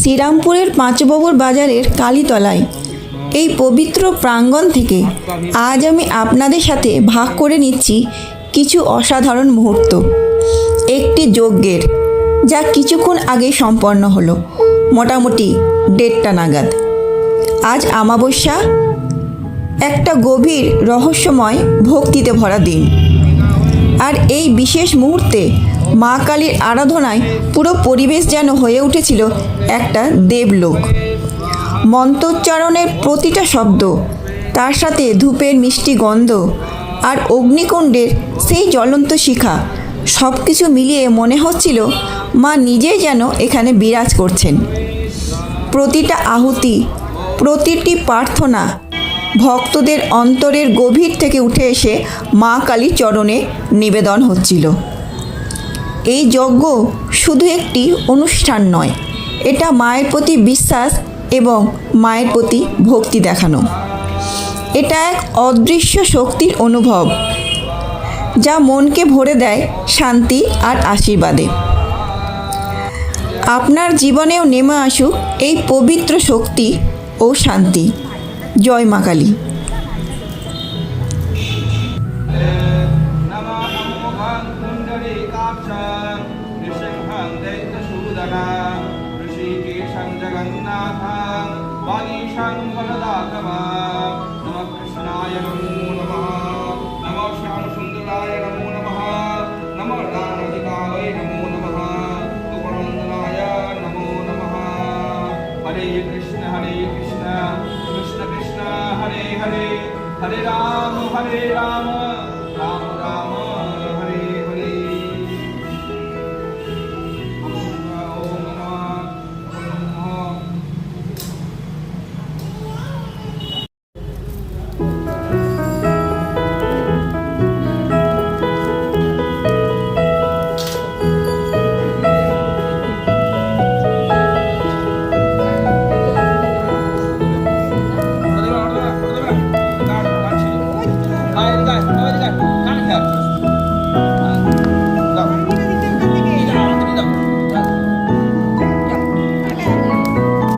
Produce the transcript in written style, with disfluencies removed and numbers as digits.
শ্রীরামপুরের পাঁচবাবুর বাজারের কালীতলায় এই পবিত্র প্রাঙ্গণ থেকে আজ আমি আপনাদের সাথে ভাগ করে নিচ্ছি কিছু অসাধারণ মুহূর্ত একটি যজ্ঞের, যা কিছুক্ষণ আগে সম্পন্ন হলো, মোটামুটি 1:30টা নাগাদ। আজ অমাবস্যা, একটা গভীর রহস্যময় ভক্তিতে ভরা দিন। আর এই বিশেষ মুহূর্তে মা কালীর আরাধনায় পুরো পরিবেশ যেন হয়ে উঠেছিল একটা দেবলোক। মন্ত্রোচ্চারণের প্রতিটা শব্দ, তার সাথে ধূপের মিষ্টি গন্ধ আর অগ্নিকুণ্ডের সেই জ্বলন্ত শিখা, সব কিছু মিলিয়ে মনে হচ্ছিল মা নিজেই যেন এখানে বিরাজ করছেন। প্রতিটা আহুতি, প্রতিটি প্রার্থনা ভক্তদের অন্তরের গভীর থেকে উঠে এসে মা কালীর চরণে নিবেদন হচ্ছিল। এই যজ্ঞ শুধু একটি অনুষ্ঠান নয়, এটা মায়ের প্রতি বিশ্বাস এবং মায়ের প্রতি ভক্তি দেখানো। এটা এক অদৃশ্য শক্তির অনুভব, যা মনকে ভরে দেয় শান্তি আর আশীর্বাদে। আপনার জীবনেও নেমে আসুক এই পবিত্র শক্তি ও শান্তি। জয় মা Kali. Hare Ram, Ram Ram,